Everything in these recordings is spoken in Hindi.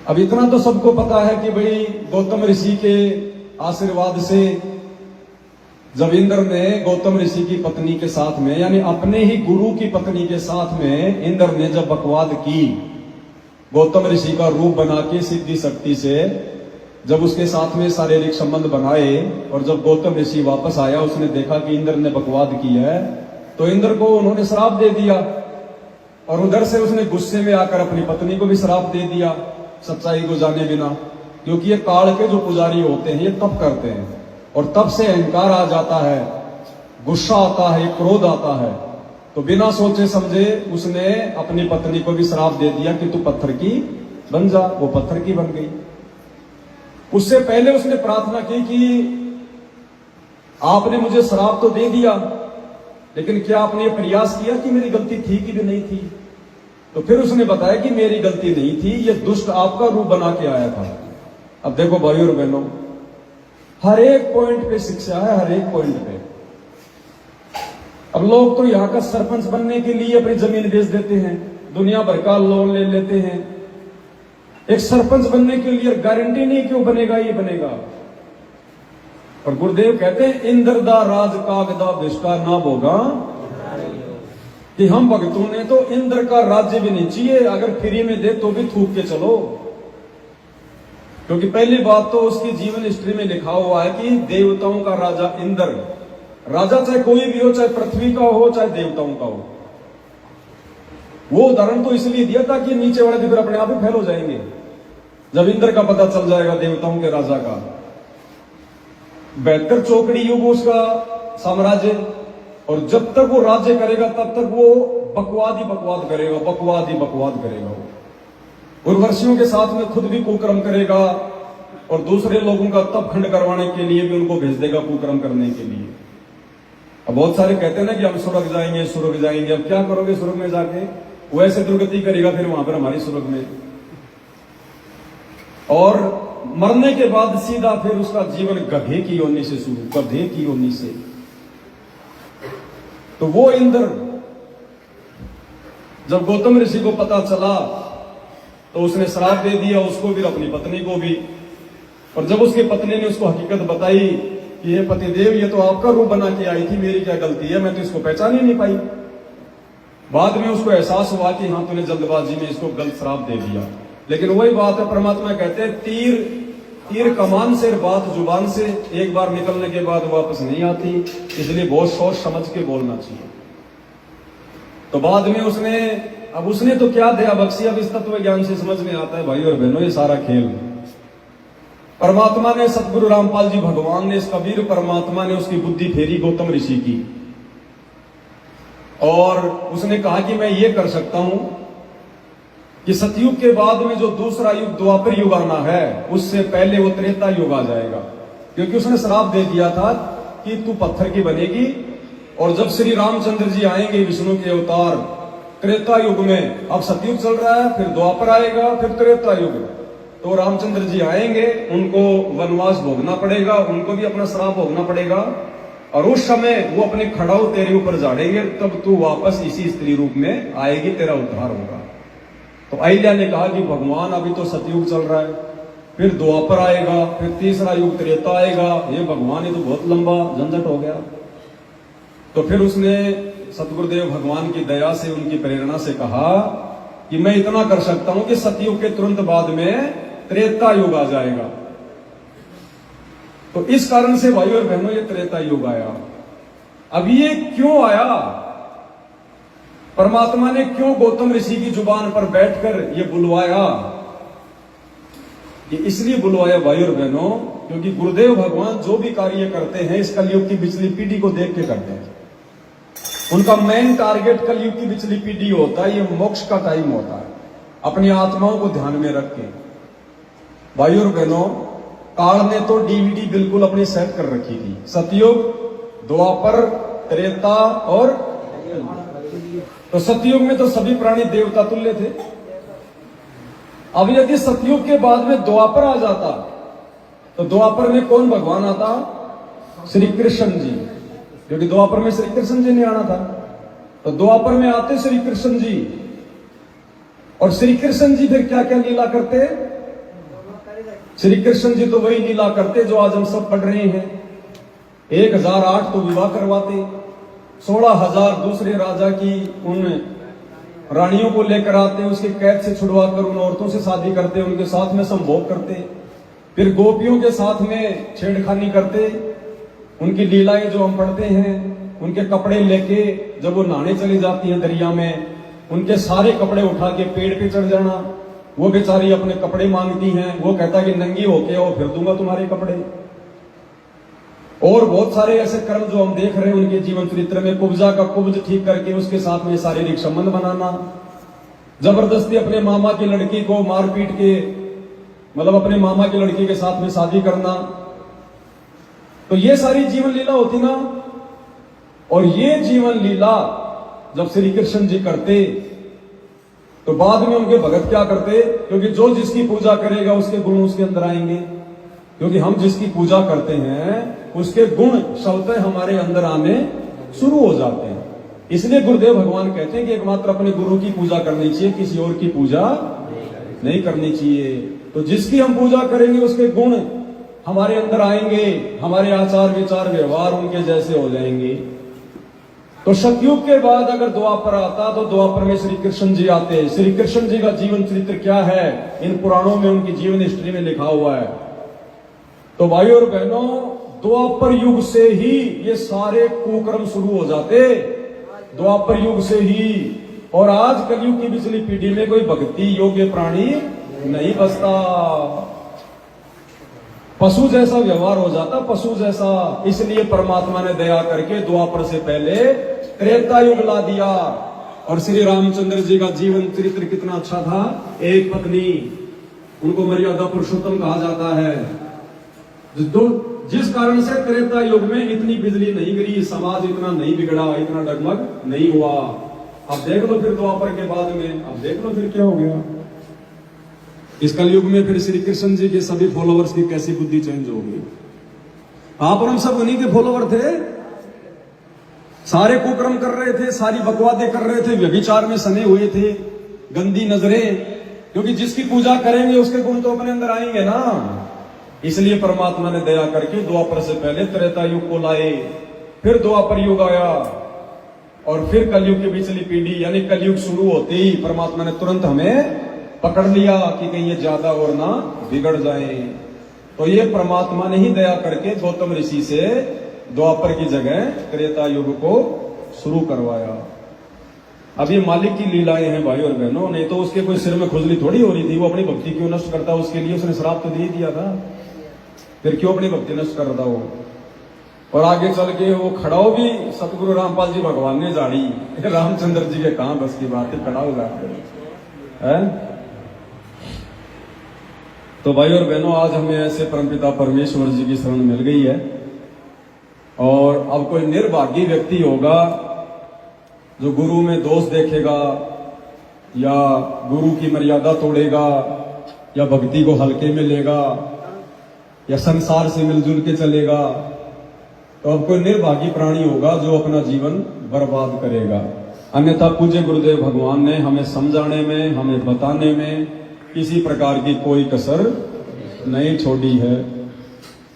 अब इतना तो सबको पता है कि भाई गौतम ऋषि के आशीर्वाद से जब इंद्र ने गौतम ऋषि की पत्नी के साथ में, यानी अपने ही गुरु की पत्नी के साथ में इंद्र ने जब बकवाद की, गौतम ऋषि का रूप बना के सिद्धि शक्ति से जब उसके साथ में शारीरिक संबंध बनाए, और जब गौतम ऋषि वापस आया उसने देखा कि इंद्र ने बकवाद की है, तो इंद्र को उन्होंने श्राप दे दिया। और उधर से उसने गुस्से में आकर अपनी पत्नी को भी श्राप दे दिया, सच्चाई को जाने बिना। क्योंकि ये काल के जो पुजारी होते हैं ये तप करते हैं, और तब से अहंकार आ जाता है, गुस्सा आता है, क्रोध आता है। तो बिना सोचे समझे उसने अपनी पत्नी को भी श्राप दे दिया कि तू पत्थर की बन जा। वो पत्थर की बन गई। उससे पहले उसने प्रार्थना की कि आपने मुझे श्राप तो दे दिया, लेकिन क्या आपने प्रयास किया कि मेरी गलती थी कि भी नहीं थी? तो फिर उसने बताया कि मेरी गलती नहीं थी, ये दुष्ट आपका रूप बना के आया था। अब देखो भाइयों और बहनों, हर एक पॉइंट पे शिक्षा है, हर एक पॉइंट पे। अब लोग तो यहां का सरपंच बनने के लिए अपनी जमीन बेच देते हैं, दुनिया भर का लोन ले लेते हैं। एक सरपंच बनने के लिए गारंटी नहीं क्यों बनेगा, ये बनेगा। और गुरुदेव कहते हैं इंद्र दा राज कागदा भिष्टा ना भोगा, कि हम भक्तों ने तो इंद्र का राज्य भी नहीं चाहिए, अगर फ्री में दे तो भी थूक के चलो। क्योंकि पहली बात तो उसकी जीवन हिस्ट्री में लिखा हुआ है कि देवताओं का राजा इंद्र, राजा चाहे कोई भी हो, चाहे पृथ्वी का हो चाहे देवताओं का हो। वो उदाहरण तो इसलिए दिया था कि नीचे वाले फिर अपने आप ही फेल हो जाएंगे जब इंद्र का पता चल जाएगा, देवताओं के राजा का। 72 चौकड़ी युग उसका साम्राज्य, और जब तक वो राज्य करेगा तब तक वो बकवाद ही बकवाद करेगा, बकवाद ही बकवाद करेगा। वो उर्वशियों के साथ में खुद भी कुकर्म करेगा, और दूसरे लोगों का तप खंड करवाने के लिए भी उनको भेज देगा कुकर्म करने के लिए। अब बहुत सारे कहते हैं ना कि हम स्वर्ग जाएंगे, स्वर्ग जाएंगे। अब क्या करोगे स्वर्ग में जाके? वो ऐसे दुर्गति करेगा फिर वहां पर हमारी स्वर्ग में। और मरने के बाद सीधा फिर उसका जीवन गधे की योनि से शुरू, गधे की योनि से। तो वो इंद्र जब गौतम ऋषि को पता चला तो उसने श्राप दे दिया, उसको भी अपनी पत्नी को भी। और जब उसकी पत्नी ने उसको हकीकत बताई कि ये पतिदेव, ये तो आपका रूप बना के आई थी, मेरी क्या गलती है, मैं तो इसको पहचान ही नहीं पाई। बाद में उसको एहसास हुआ कि हाँ तूने जल्दबाजी में इसको गलत श्राप दे दिया। लेकिन वही बात है, परमात्मा कहते हैं तीर कमान से, बात जुबान से एक बार निकलने के बाद वापस नहीं आती, इसलिए बहुत सोच समझ के बोलना चाहिए। तो बाद में उसने तो क्या दया बख्शी, अब इस तत्व ज्ञान से समझ में आता है भाई और बहनों, ये सारा खेल परमात्मा ने, सतगुरु रामपाल जी भगवान ने, इस कबीर परमात्मा ने उसकी बुद्धि फेरी गौतम ऋषि की, और उसने कहा कि मैं ये कर सकता हूं कि सतयुग के बाद में जो दूसरा युग द्वापर युग आना है, उससे पहले वो त्रेता युग आ जाएगा। क्योंकि उसने श्राप दे दिया था कि तू पत्थर की बनेगी। और जब श्री रामचंद्र जी आएंगे, विष्णु के अवतार, त्रेता युग में, अब सतयुग चल रहा है, फिर द्वापर आएगा, फिर त्रेता युग। तो रामचंद्र जी आएंगे, उनको वनवास भोगना पड़ेगा, उनको भी अपना श्राप भोगना पड़ेगा। और उस समय वो अपने खड़ाऊ तेरे ऊपर झाड़ेंगे, तब तू वापस इसी स्त्री रूप में आएगी, तेरा उद्धार होगा। तो अहिल्या ने कहा कि भगवान अभी तो सतयुग चल रहा है, फिर द्वापर आएगा, फिर तीसरा युग त्रेता आएगा, ये भगवान ये तो बहुत लंबा झंझट हो गया। तो फिर उसने सतगुरुदेव भगवान की दया से, उनकी प्रेरणा से कहा कि मैं इतना कर सकता हूं कि सतयुग के तुरंत बाद में त्रेता युग आ जाएगा। तो इस कारण से भाई और बहनों ये त्रेता युग आया। अब ये क्यों आया? परमात्मा ने क्यों गौतम ऋषि की जुबान पर बैठकर ये बुलवाया? ये इसलिए बुलवाया भाई और बहनों, क्योंकि गुरुदेव भगवान जो भी कार्य करते हैं इस कलयुग की पिछली पीढ़ी को देख के करते हैं। उनका मेन टारगेट कलयुग की पिछली पीढ़ी होता है, ये मोक्ष का टाइम होता है, अपनी आत्माओं को ध्यान में रख के। भाई और बहनों, काल ने तो डीवीडी बिल्कुल अपनी सेट कर रखी थी, सतयुग, द्वापर, त्रेता और। तो सतयुग में तो सभी प्राणी देवता तुल्य थे। अब यदि सतयुग के बाद में द्वापर आ जाता, तो द्वापर में कौन भगवान आता? श्री कृष्ण जी, क्योंकि द्वापर में श्री कृष्ण जी ने आना था। तो द्वापर में आते श्री कृष्ण जी, और श्री कृष्ण जी फिर क्या क्या लीला करते? श्री कृष्ण जी तो वही लीला करते जो आज हम सब पढ़ रहे हैं। 1008 तो विवाह करवाते, 16,000 दूसरे राजा की उन रानियों को लेकर आते, उसके कैद से छुड़वाकर उन औरतों से शादी करते, उनके साथ में संभोग करते, फिर गोपियों के साथ में छेड़खानी करते। उनकी लीलाएं जो हम पढ़ते हैं, उनके कपड़े लेके जब वो नहाने चली जाती हैं दरिया में, उनके सारे कपड़े उठा के पेड़ पे चढ़ जाना। वो बेचारी अपने कपड़े मांगती हैं, वो कहता कि नंगी होके आओ फिर दूंगा तुम्हारे कपड़े। और बहुत सारे ऐसे कर्म जो हम देख रहे हैं उनके जीवन चरित्र में, कुब्जा का कुब्ज ठीक करके उसके साथ में शारीरिक संबंध बनाना, जबरदस्ती अपने मामा की लड़की को मार पीट के, मतलब अपने मामा की लड़की के साथ में शादी करना। तो ये सारी जीवन लीला होती ना। और ये जीवन लीला जब श्री कृष्ण जी करते तो बाद में उनके भगत क्या करते, क्योंकि जो जिसकी पूजा करेगा उसके गुण उसके अंदर आएंगे। क्योंकि हम जिसकी पूजा करते हैं उसके गुण स्वतः हमारे अंदर आने शुरू हो जाते हैं। इसलिए गुरुदेव भगवान कहते हैं कि एकमात्र अपने गुरु की पूजा करनी चाहिए, किसी और की पूजा नहीं करनी चाहिए। तो जिसकी हम पूजा करेंगे उसके गुण हमारे अंदर आएंगे, हमारे आचार विचार व्यवहार उनके जैसे हो जाएंगे। तो सतयुग के बाद अगर द्वापर आता तो द्वापर में श्री कृष्ण जी आते। श्री कृष्ण जी का जीवन चरित्र क्या है, इन पुराणों में उनकी जीवन हिस्ट्री में लिखा हुआ है। तो भाइयों और बहनों, द्वापर युग से ही ये सारे कुकर्म शुरू हो जाते, द्वापर युग से ही। और आज कलयुग की पिछली पीढ़ी में कोई भक्ति योग्य प्राणी नहीं बचता, पशु जैसा व्यवहार हो जाता, पशु जैसा। इसलिए परमात्मा ने दया करके द्वापर से पहले त्रेता युग ला दिया। और श्री रामचंद्र जी का जीवन चरित्र कितना अच्छा था। एक पत्नी, उनको मर्यादा पुरुषोत्तम कहा जाता है। जिस कारण से त्रेता युग में इतनी बिजली नहीं गिरी, समाज इतना नहीं बिगड़ा, इतना डगमग नहीं हुआ। अब देख लो फिर द्वापर के बाद में, अब देख लो फिर क्या हो गया। इस कलयुग में फिर श्री कृष्ण जी के सभी फॉलोवर्स की कैसी बुद्धि चेंज होगी। आप और हम सब उन्हीं के फॉलोवर थे, सारे कुकर्म कर रहे थे, सारी बकवादें कर रहे थे, व्यभिचार में सने हुए थे, गंदी नजरें। क्योंकि जिसकी पूजा करेंगे उसके गुण तो अपने अंदर आएंगे ना। इसलिए परमात्मा ने दया करके द्वापर से पहले त्रेता युग को लाए, फिर द्वापर युग आया, और फिर कलयुग की पिछली पीढ़ी यानी कलयुग शुरू होते ही परमात्मा ने तुरंत हमें पकड़ लिया कि कहीं ये ज्यादा और ना बिगड़ जाए। तो ये परमात्मा ने ही दया करके गौतम ऋषि से द्वापर की जगह त्रेता युग को शुरू करवाया। अब ये मालिक की लीलाएं हैं भाई और बहनों, नहीं तो उसके कोई सिर में खुजली थोड़ी हो रही थी। वो अपनी भक्ति क्यों नष्ट करता, उसके लिए उसने श्राप तो दे दिया था, फिर क्यों अपनी भक्ति नष्ट करता हो। और आगे चल के वो खड़ाओ भी सतगुरु रामपाल जी भगवान ने जाड़ी, रामचंद्र जी के कहां बस की बात है, खड़ा होगा है। तो भाई और बहनों, आज हमें ऐसे परमपिता परमेश्वर जी की शरण मिल गई है। और अब कोई निर्भागी व्यक्ति होगा जो गुरु में दोष देखेगा, या गुरु की मर्यादा तोड़ेगा, या भक्ति को हल्के में लेगा, या संसार से मिलजुल के चलेगा, तो अब कोई निर्भागी प्राणी होगा जो अपना जीवन बर्बाद करेगा। अन्यथा पूज्य गुरुदेव भगवान ने हमें समझाने में, हमें बताने में किसी प्रकार की कोई कसर नहीं छोड़ी है।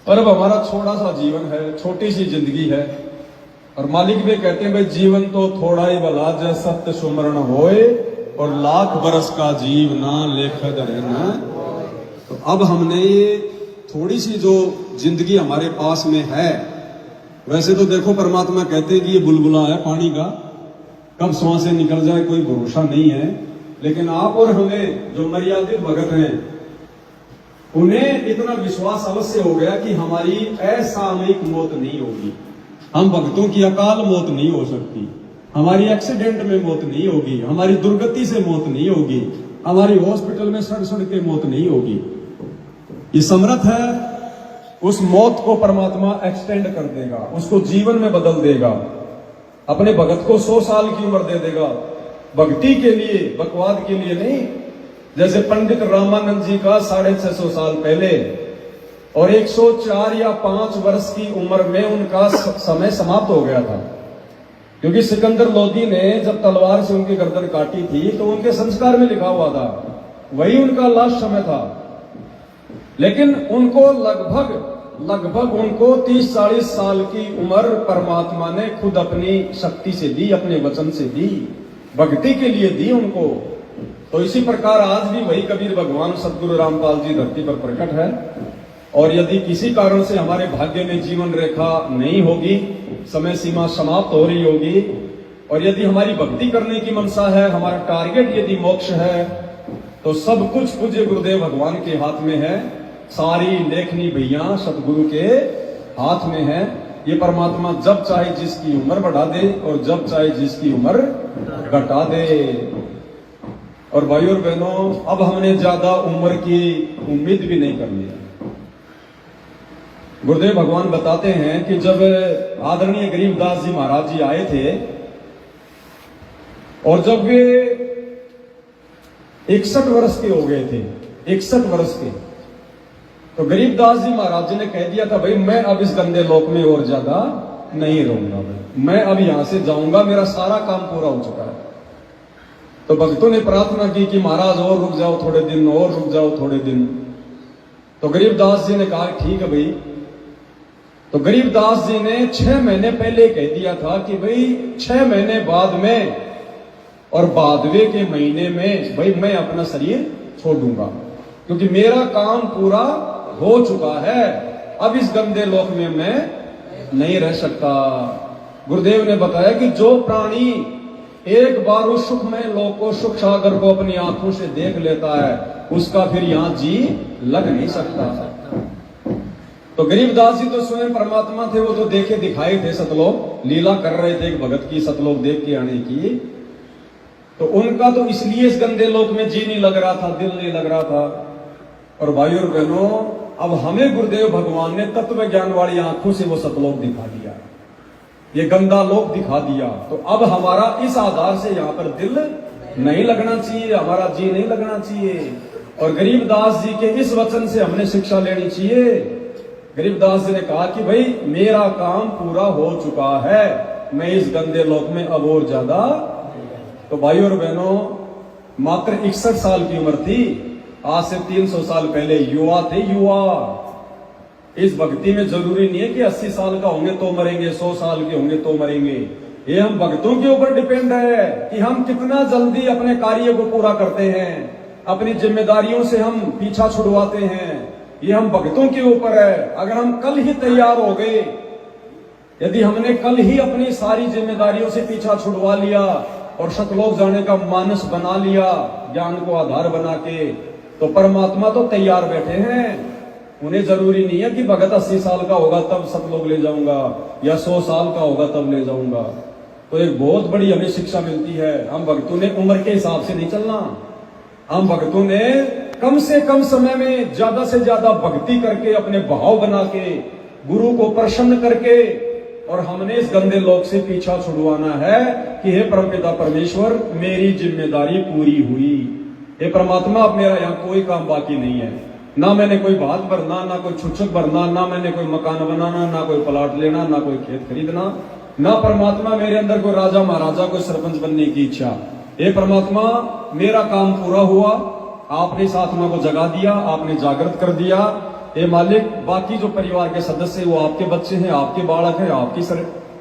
और अब हमारा छोटा सा जीवन है, छोटी सी जिंदगी है, और मालिक भी कहते हैं भाई जीवन तो थोड़ा ही भला, जय सत्य सुमरण होए, और लाख बरस का जीव ना लेख धरे ना। तो अब हमने ये थोड़ी सी जो जिंदगी हमारे पास में है, वैसे तो देखो परमात्मा कहते हैं कि ये बुलबुला है पानी का, कब सांसें निकल जाए कोई भरोसा नहीं है। लेकिन आप और हमें जो मर्यादित भगत हैं, उन्हें इतना विश्वास अवश्य हो गया कि हमारी असामयिक मौत नहीं होगी। हम भक्तों की अकाल मौत नहीं हो सकती, हमारी एक्सीडेंट में मौत नहीं होगी, हमारी दुर्गति से मौत नहीं होगी, हमारी हॉस्पिटल में सड़ के मौत नहीं होगी। ये समर्थ है, उस मौत को परमात्मा एक्सटेंड कर देगा, उसको जीवन में बदल देगा, अपने भगत को 100 साल की उम्र दे देगा, भक्ति के लिए, बकवाद के लिए नहीं। जैसे पंडित रामानंद जी का 650 साल पहले, और 104 या 5 वर्ष की उम्र में उनका समय समाप्त हो गया था। क्योंकि सिकंदर लोदी ने जब तलवार से उनकी गर्दन काटी थी तो उनके संस्कार में लिखा हुआ था, वही उनका लास्ट समय था। लेकिन उनको लगभग उनको 30-40 साल की उम्र परमात्मा ने खुद अपनी शक्ति से दी, अपने वचन से दी, भक्ति के लिए दी उनको। तो इसी प्रकार आज भी वही कबीर भगवान सदगुरु रामपाल जी धरती पर प्रकट है। और यदि किसी कारण से हमारे भाग्य में जीवन रेखा नहीं होगी, समय सीमा समाप्त हो रही होगी, और यदि हमारी भक्ति करने की मनसा है, हमारा टारगेट यदि मोक्ष है, तो सब कुछ पूज्य गुरुदेव भगवान के हाथ में है। सारी लेखनी भैया सतगुरु के हाथ में है। ये परमात्मा जब चाहे जिसकी उम्र बढ़ा दे और जब चाहे जिसकी उम्र घटा दे। और भाई और बहनों, अब हमने ज्यादा उम्र की उम्मीद भी नहीं करनी है। गुरुदेव भगवान बताते हैं कि जब आदरणीय गरीबदास जी महाराज जी आए थे और जब वे 61 वर्ष के हो गए थे, 61 वर्ष के, तो गरीबदास जी महाराज जी ने कह दिया था, भाई मैं अब इस गंदे लोक में और ज्यादा नहीं रहूंगा, भाई मैं अब यहां से जाऊंगा, मेरा सारा काम पूरा हो चुका है। तो भक्तों ने प्रार्थना की कि महाराज और रुक जाओ थोड़े दिन, और रुक जाओ थोड़े दिन। तो गरीबदास जी ने कहा ठीक है भाई। तो गरीबदास जी ने 6 महीने पहले कह दिया था कि भाई 6 महीने बाद में और बादवे के महीने में भाई मैं अपना शरीर छोड़ दूंगा, क्योंकि मेरा काम पूरा हो चुका है, अब इस गंदे लोक में मैं नहीं रह सकता। गुरुदेव ने बताया कि जो प्राणी एक बार उस सुखमय लोक को, सुख सागर को अपनी आंखों से देख लेता है, उसका फिर यहां जी लग नहीं सकता। तो गरीबदास जी तो स्वयं परमात्मा थे, वो तो देखे दिखाए थे, सतलोक लीला कर रहे थे एक भगत की, सतलोक देख के आने की। तो उनका तो इसलिए इस गंदे लोक में जी नहीं लग रहा था, दिल नहीं लग रहा था। और भाइयों और बहनों, अब हमें गुरुदेव भगवान ने तत्व ज्ञान वाली आंखों से वो सतलोक दिखा दिया, ये गंदा लोक दिखा दिया। तो अब हमारा इस आधार से यहाँ पर दिल नहीं लगना चाहिए, हमारा जी नहीं लगना चाहिए। और गरीबदास जी के इस वचन से हमने शिक्षा लेनी चाहिए। गरीबदास जी ने कहा कि भाई मेरा काम पूरा हो चुका है, मैं इस गंदे लोक में अब और ज्यादा। तो भाइयों और बहनों, मात्र 61 साल की उम्र थी, आज से 300 साल पहले युवा थे, युवा। इस भक्ति में जरूरी नहीं है कि 80 साल का होंगे तो मरेंगे, 100 साल के होंगे तो मरेंगे। ये हम भक्तों के ऊपर डिपेंड है कि हम कितना जल्दी अपने कार्य को पूरा करते हैं, अपनी जिम्मेदारियों से हम पीछा छुड़वाते हैं। ये हम भक्तों के ऊपर है। अगर हम कल ही तैयार हो गए, यदि हमने कल ही अपनी सारी जिम्मेदारियों से पीछा छुड़वा लिया और सतलोक जाने का मानस बना लिया, ज्ञान को आधार बना के, तो परमात्मा तो तैयार बैठे हैं। उन्हें जरूरी नहीं है कि भगत 80 साल का होगा तब सतलोक ले जाऊंगा, या 100 साल का होगा तब ले जाऊंगा। तो एक बहुत बड़ी हमें शिक्षा मिलती है। हम भक्तों ने उम्र के हिसाब से नहीं चलना, हम भक्तों ने कम से कम समय में ज्यादा से ज्यादा भक्ति करके, अपने भाव बना के, गुरु को प्रसन्न करके, और हमने इस गंदे लोक से पीछा छुड़वाना है कि हे परमपिता परमेश्वर, मेरी जिम्मेदारी पूरी हुई। हे परमात्मा, अब मेरा यहाँ कोई काम बाकी नहीं है। ना मैंने कोई भात भरना, ना कोई छुच्छक भरना, ना मैंने कोई मकान बनाना, ना कोई प्लाट लेना, ना कोई खेत खरीदना, ना परमात्मा मेरे अंदर कोई राजा महाराजा, कोई सरपंच बनने की इच्छा। हे परमात्मा, मेरा काम पूरा हुआ, आपने इस आत्मा को जगा दिया, आपने जागृत कर दिया। हे मालिक, बाकी जो परिवार के सदस्य वो आपके बच्चे हैं, आपके बालक हैं,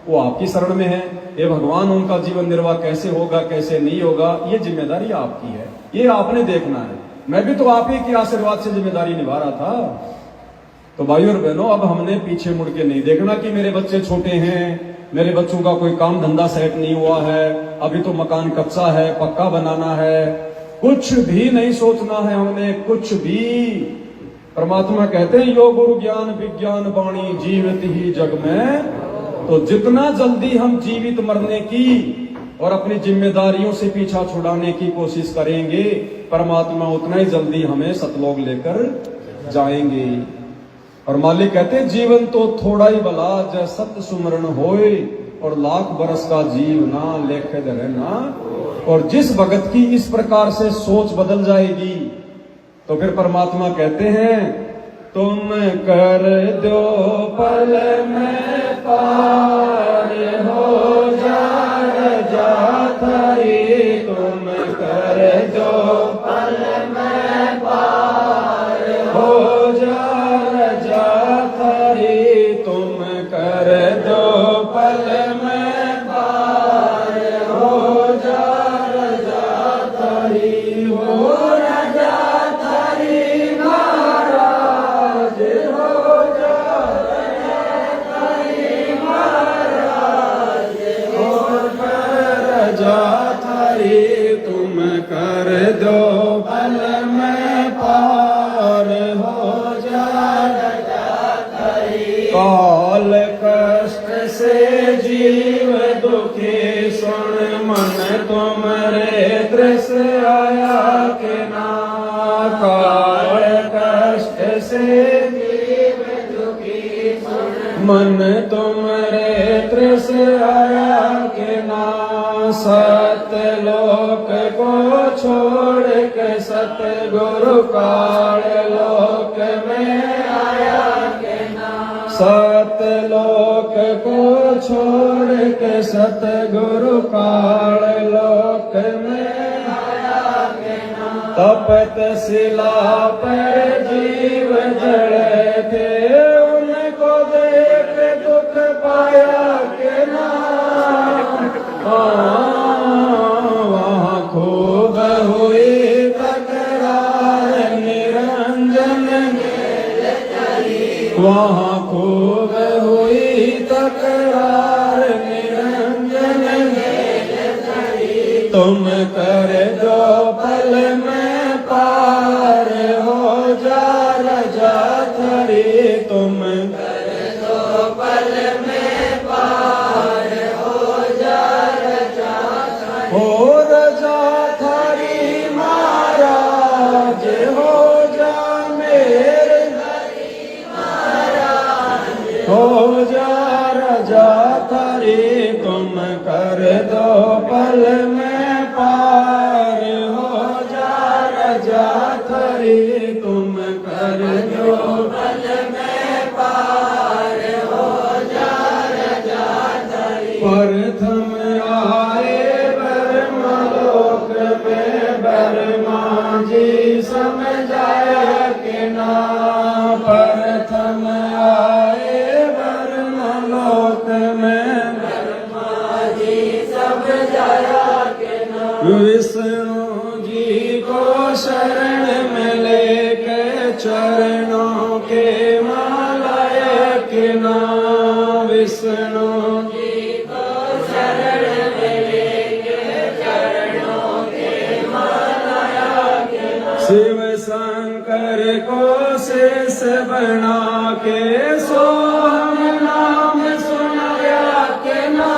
वो आपकी शरण में है। हे भगवान, उनका जीवन निर्वाह कैसे होगा, कैसे नहीं होगा, ये जिम्मेदारी आपकी है, ये आपने देखना है। मैं भी तो आप ही के आशीर्वाद से जिम्मेदारी निभा रहा था। तो भाइयों और बहनों, अब हमने पीछे मुड़ के नहीं देखना कि मेरे बच्चे छोटे हैं, मेरे बच्चों का कोई काम धंधा सेट नहीं हुआ है, अभी तो मकान कच्चा है, पक्का बनाना है। कुछ भी नहीं सोचना है हमने, कुछ भी। परमात्मा कहते हैं, यो गुरु ज्ञान विज्ञान वाणी जीवित ही जग में। तो जितना जल्दी हम जीवित मरने की और अपनी जिम्मेदारियों से पीछा छुड़ाने की कोशिश करेंगे, परमात्मा उतना ही जल्दी हमें सतलोक लेकर जाएंगे। और मालिक कहते हैं, जीवन तो थोड़ा ही भला, जय सत्य सुमरण होए, और लाख बरस का जीव ना लेखे धरे ना। और जिस भगत की इस प्रकार से सोच बदल जाएगी, तो फिर परमात्मा कहते हैं, तुम कर दो पल में पार हो जाता रे, तुम कर दो पल में पार हो जा। तुमरे दृश्य आया के ना, काल कष्ट से जीव दुखी सुन, मन तुमरे दृश्य आया के ना, सतलोक को छोड़ के सतगुरु काल लोक में आया के ना, सतलोक को छोड़ के सतगुरु काल लोक में आया के ना, तपत शिला पर जीव जड़े थे, उनको देख दुख पाया के ना, वहाँ खूब हुई तकरार निरंजन, वहाँ खूब हुई तकरार निरंजन, तुम कर दो पल में पार हो जा रजा थरी, तुम कर दो पल में पार हो जा रजा थरी, हो रजा थरी महाराज हो जा मेरे हो जा रजा थरी, तुम कर दो पल में पार हो जा रजा थरी, तुम कर दो पल में पार हो जा रजा थरी, प्रथम आए ब्रह्मलोक में ब्रह्मा जी समझाया के ना, प्रथम आए ब्रह्मलोक में ब्रह्मा जी समझाया के ना, विष्णु जी को शरण में लेके चरणों के मालाए के ना, विष्णु जी को शरण में लेके चरणों के मालाया के ना, शिव शंकर को शेष बना के सोहम नाम सुनाया के ना,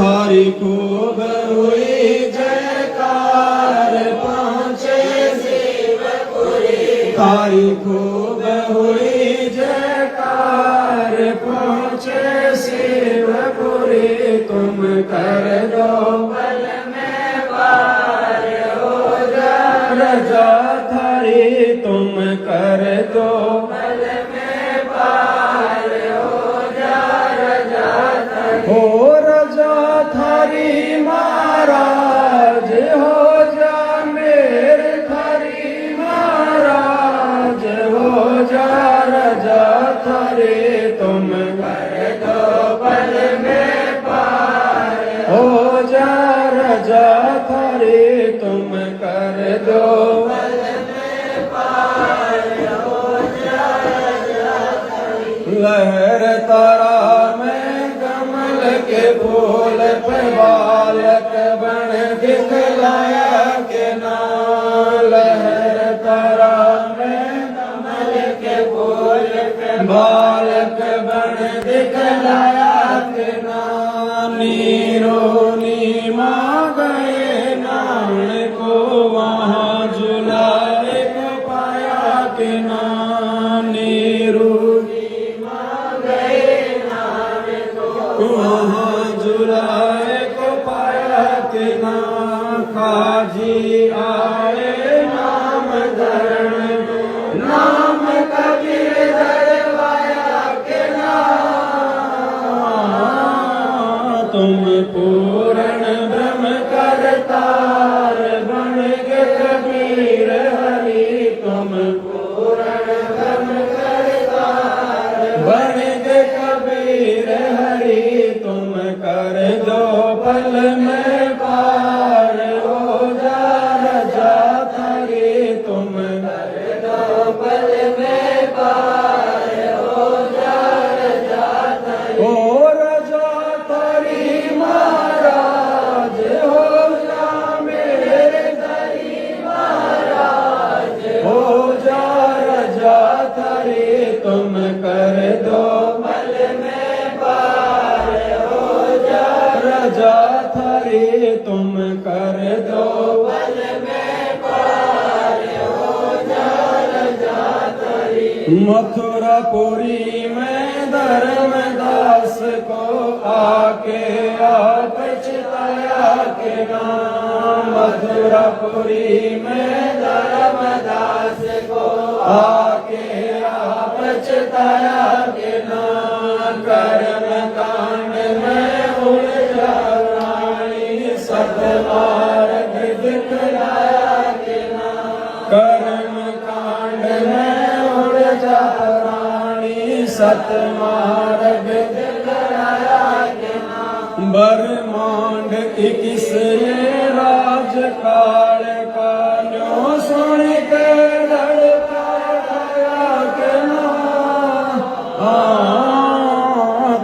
थारी खूब हुई जयकार पहुँचे शिवपुरी, थारी खूब हुई जयकार पहुँचे शिवपुरी, तुम कर दो पल में पार हो जा रजा थारी, तुम कर दो पल में पार हो जा रजा थारी, हो रजा थारी महाराज हो जा मेरे थारी महाराज हो जा रजा थारी, तुम कर दो पल में पार हो जा रजा थारी, तुम कर दो पल में पार हो जा रजा थारी, लहर तारा में कमल के फूल पे बालक बन दिखलाया के ना, लहर तारा में कमल के फूल पे बालक बन दिखलाया के ना, नीरो नीमा गए नाम को वहाँ झुलाए को पाया के ना, नीरू नीमा गए नाम को वहाँ झुलाए को पाया के ना, काजी आए नाम धरण नाम कबीर धरवाया के ना, तुम पूर्ण ब्रह्म करतार बन के कबीर हरि, तुम पूर्ण ब्रह्म करतार बन के कबीर हरि, तुम कर दो पल में पार हो जा रजा थरी, तुम कर दो पल में पार हो जा रजा थरी, हो रजा थरी महाराज मथुरापुरी में धर्मदास को आके आप चिताया के नाम। मथुरापुरी में धर्मदास को आके आप चिताया के नाम। कर्म कांड में उलझा रानी सतमार्ग दिखलाया के नाम। कर्म कांड में उलझा रानी सतमार्ग दिखलाया के नाम। ब्रह्मांड 21 ये राज काल का न्यो सुन के लड़काया के नाम।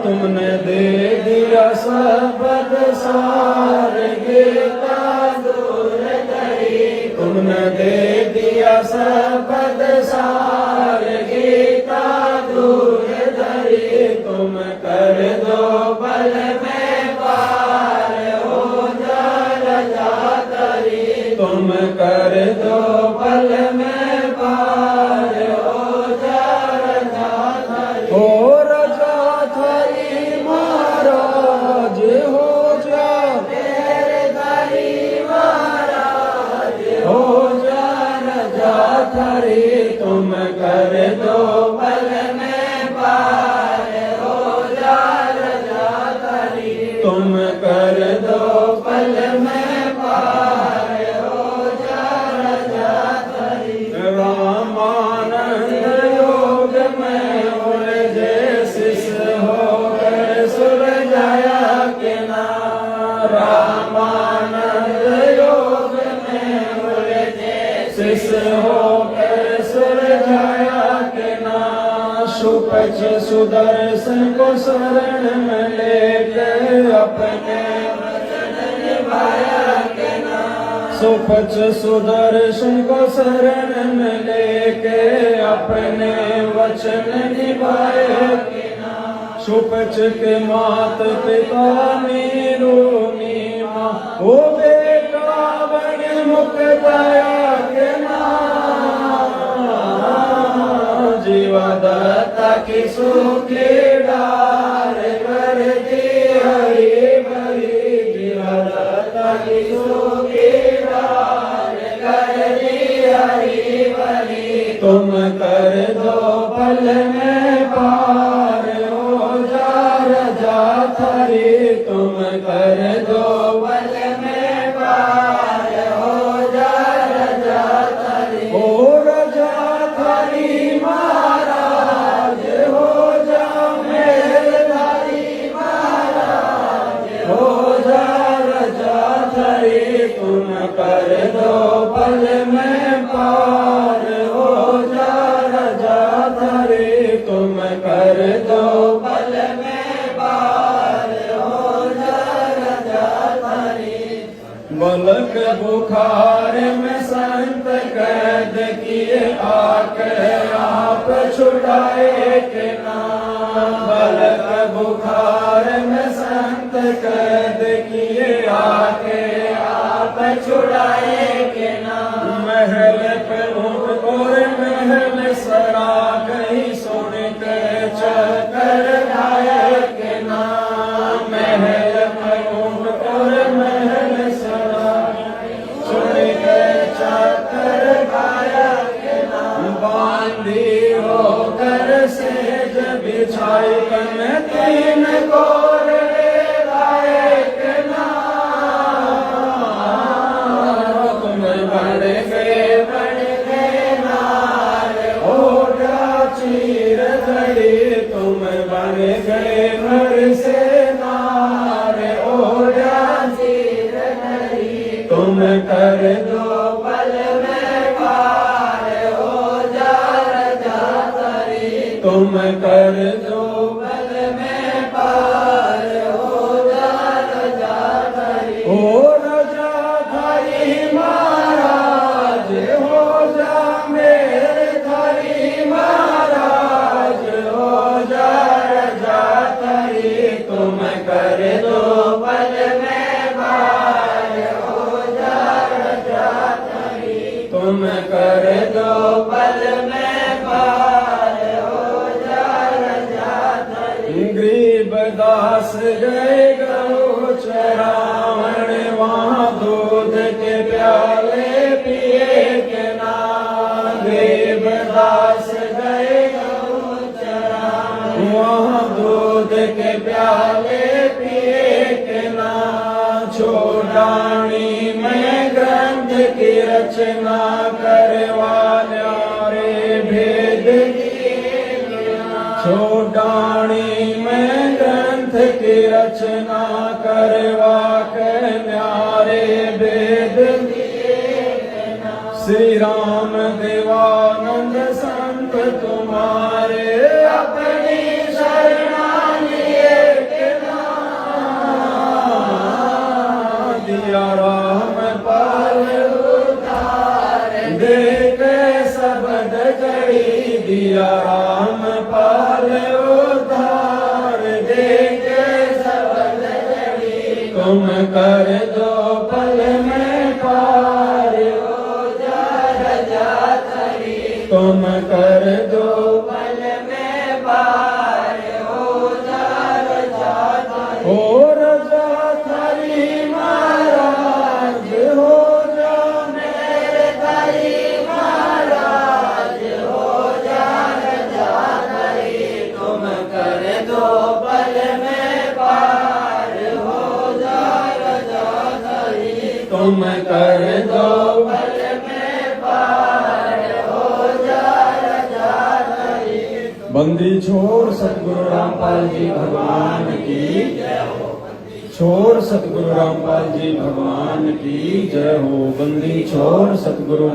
तुमने दे दिया सबद सार गीता दूर गई। तुमने दे दिया सबद सार गीता दूर धरी। तुम कर दो बल में पार हो जा रजा धरी। तुम कर दो बल में पार हो जा रजा धरी। हो रजा धरी महाराज हो जा मेरे धरी महाराज हो जा रजा धरी। तुम कर दो बल में पार हो जा रजा धरी। तुम कर दो बल में पार हो जा रजा धरी। रामानंद योग में उलझे शिष्य होकर सुलझाया के नाम। रामानंद योग में उलझे शिष्य होकर सुलझाया के नाम। सुपच सुदर्शन को शरण में लेके अपने निभाया के नाम। सुपच सुदर्शन को शरण में लेके अपने वचन निभाए के नाम। सुपच के मात पिता नीरू नीमा ओ बेटा बन मुख दया के नाम। जीवदत्ता की सुखी डार कर दी हरी भरी। जीवदत्ता की सुखी डार कर दी हरी भरी। तुम कर दो पल में पार हो जा रजा धरी। तुम कर दो पल में पार हो जा रजा धरी। हो रजा धरी महाराज हो जा मेरे धरी महाराज हो जा रजा धरी। तुम कर दो पल में पार हो जा रजा धरी। तुम कर दो पल में पार हो जा रजा धरी। बलक बुखार में संत कैद किए आके आप छुड़ाए के नाम। बलक बुखार में संत कैद किए आके आप छुड़ाए के नाम। महल पे ऊँट और महल सरा गई सुन के चक्कर खाए के नाम। महल पे ऊँट और महल सरा सुन के चक्कर खाया के नाम। बांधी होकर सेज बिछाई कन तीन कोर लाए के नाम। तुम बढ़ गए नार ओढ़ा चीर धड़ी। तुम बढ़ गए घर से नार ओढ़ा चीर धड़ी। तुम कर दो पल में पार हो जा रजा धरी। तुम कर दो पल में पार हो जा रजा धरी। हो रजा धरी महाराज हो जा मेरे धरी महाराज हो जा रजा धरी। तुम कर दो पल में पार हो जा रजा धरी। तुम कर दो पल में पार गए गौ चरावण, वहाँ दूध के प्याले पिए के ना। देवदास गए गौ चरावण, वहाँ दूध के प्याले पिए के ना। छोड़ानी में ग्रंथ की रचना करवाया रे भेद की। छोड़ानी में ग्रंथ की रचना करवा के न्यारे भेद। श्री राम देवानंद संत तुम्हारे, अपनी शरणा लिए के दिया राम पाल उतार। देख शब्द जड़ी दिया राम पाल उतार। देख शब्द जड़ी तुम कर दो पल में पार। हो जा रजा थरी तुम कर दो पल में पार। हो जा रजा थरी हो रजा थरी महाराज। हो जा मेरे थरी महाराज। हो जा रजा थरी तुम कर दो पल में पार। हो जा रजा थरी तुम कर दो पल में पार। हो जा रजा थरी। बंदी छोड़ सतगुरु रामपाल जी भगवान की जय हो। छोड़ सतगुरु रामपाल जी भगवान की जय हो। बंदी छोड़ सतगुरु